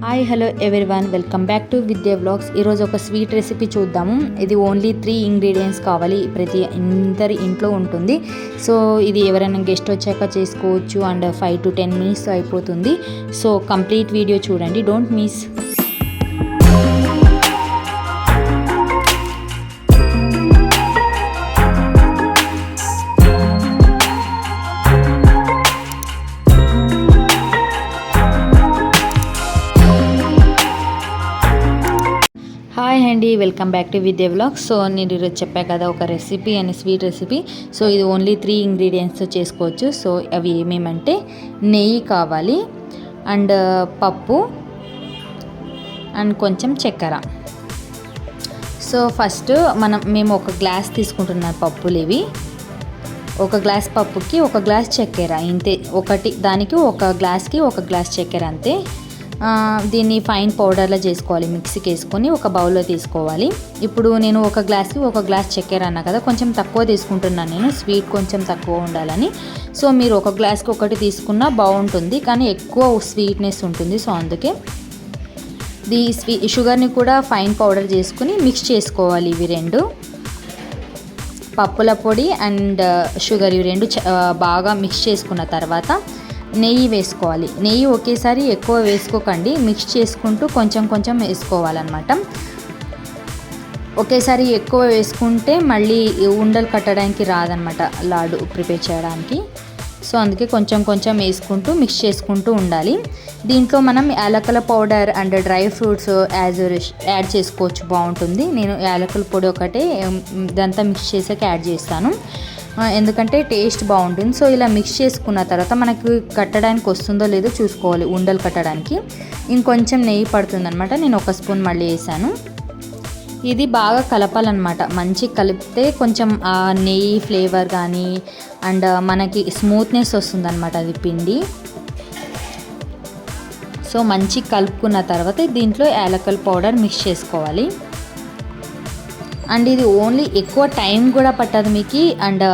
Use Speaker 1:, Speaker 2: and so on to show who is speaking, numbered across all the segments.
Speaker 1: Hi hello everyone, welcome back to విద్యా vlogs. ఈరోజు ఒక స్వీట్ రెసిపీ చూద్దాము. ఇది ఓన్లీ 3 ఇంగ్రీడియంట్స్ కావాలి, ప్రతి అందరి ఇంట్లో ఉంటుంది. సో ఇది ఎవరైనా గెస్ట్ వచ్చాక చేసుకోవచ్చు అండ్ 5 to 10 minutes అయిపోతుంది. సో కంప్లీట్ వీడియో చూడండి, డోంట్ మిస్. హాయ్ అండి, వెల్కమ్ బ్యాక్ టు విద్యా వ్లాగ్స్. సో నేను ఈరోజు చెప్పా కదా ఒక రెసిపీ అని, స్వీట్ రెసిపీ. సో ఇది ఓన్లీ 3 ఇంగ్రీడియంట్స్తో చేసుకోవచ్చు. సో అవి ఏమేమంటే నెయ్యి కావాలి అండ్ పప్పు అండ్ కొంచెం చక్కెర. సో ఫస్ట్ మేము ఒక గ్లాస్ తీసుకుంటున్నాం పప్పులు ఇవి. ఒక గ్లాస్ పప్పుకి ఒక గ్లాస్ చక్కెర, ఇంతే. దానికి ఒక గ్లాస్కి ఒక గ్లాస్ చక్కెర అంతే. దీన్ని ఫైన్ పౌడర్లో చేసుకోవాలి, మిక్సీకి వేసుకొని ఒక బౌల్లో తీసుకోవాలి. ఇప్పుడు నేను ఒక గ్లాస్కి ఒక గ్లాస్ చక్కెర అన్నా కదా, కొంచెం తక్కువ తీసుకుంటున్నాను నేను, స్వీట్ కొంచెం తక్కువ ఉండాలని. సో మీరు ఒక గ్లాస్కి ఒకటి తీసుకున్నా బాగుంటుంది, కానీ ఎక్కువ స్వీట్నెస్ ఉంటుంది. సో అందుకే షుగర్ని కూడా ఫైన్ పౌడర్ చేసుకుని మిక్స్ చేసుకోవాలి. ఇవి రెండు, పప్పుల పొడి అండ్ షుగర్, ఇవి రెండు బాగా మిక్స్ చేసుకున్న తర్వాత నెయ్యి వేసుకోవాలి. నెయ్యి ఒకేసారి ఎక్కువ వేసుకోకండి, మిక్స్ చేసుకుంటూ కొంచెం కొంచెం వేసుకోవాలన్నమాట. ఒకేసారి ఎక్కువ వేసుకుంటే మళ్ళీ ఉండలు కట్టడానికి రాదనమాట, లాడు ప్రిపేర్ చేయడానికి. సో అందుకే కొంచెం కొంచెం వేసుకుంటూ మిక్స్ చేసుకుంటూ ఉండాలి. దీంట్లో మనం యాలకుల powder and dry fruits add చేసుకోవచ్చు, బాగుంటుంది. నేను యాలకుల పొడి ఒకటే ఇదంతా మిక్స్ చేసాక యాడ్ చేస్తాను, ఎందుకంటే టేస్ట్ బాగుంటుంది. సో ఇలా మిక్స్ చేసుకున్న తర్వాత మనకు కట్టడానికి వస్తుందో లేదో చూసుకోవాలి. ఉండలు కట్టడానికి ఇంకొంచెం నెయ్యి పడుతుంది అనమాట. నేను 1 స్పూన్ మళ్ళీ వేసాను. ఇది బాగా కలపాలన్నమాట, మంచి కలిపితే కొంచెం ఆ నెయ్యి ఫ్లేవర్ కానీ అండ్ మనకి స్మూత్నెస్ వస్తుంది అనమాట అది పిండి. సో మంచి కలుపుకున్న తర్వాత దీంట్లో యాలకుల పౌడర్ మిక్స్ చేసుకోవాలి. అండ్ ఇది ఓన్లీ ఎక్కువ టైం కూడా పట్టదు మీకు. అండ్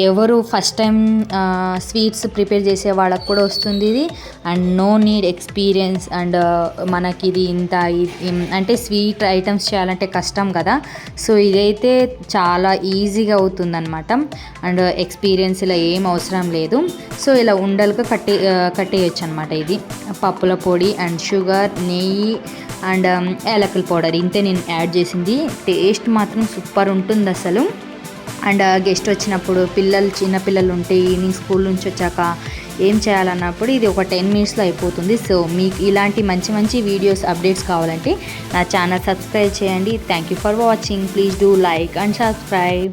Speaker 1: ఎవరు ఫస్ట్ టైం స్వీట్స్ ప్రిపేర్ చేసే వాళ్ళకి కూడా వస్తుంది ఇది. And no need experience. And మనకి ఇది అంటే స్వీట్ ఐటమ్స్ చేయాలంటే కష్టం కదా. సో ఇదైతే చాలా ఈజీగా అవుతుందన్నమాట. అండ్ ఎక్స్పీరియన్స్ ఇలా ఏం అవసరం లేదు. సో ఇలా ఉండలుగా కట్టేయచ్చు అనమాట. ఇది పప్పుల పొడి అండ్ షుగర్, నెయ్యి అండ్ యాలకుల పౌడర్, ఇంతే నేను యాడ్ చేసింది. టేస్ట్ మాత్రం సూపర్ ఉంటుంది అసలు. అండ్ గెస్ట్ వచ్చినప్పుడు, చిన్న పిల్లలు ఉంటే ఈవినింగ్ స్కూల్ నుంచి వచ్చాక ఏం చేయాలన్నప్పుడు ఇది ఒక 10 minutesలో అయిపోతుంది. సో మీకు ఇలాంటి మంచి మంచి వీడియోస్ అప్డేట్స్ కావాలంటే నా ఛానల్ సబ్స్క్రైబ్ చేయండి. Thank you for watching. Please do like and subscribe.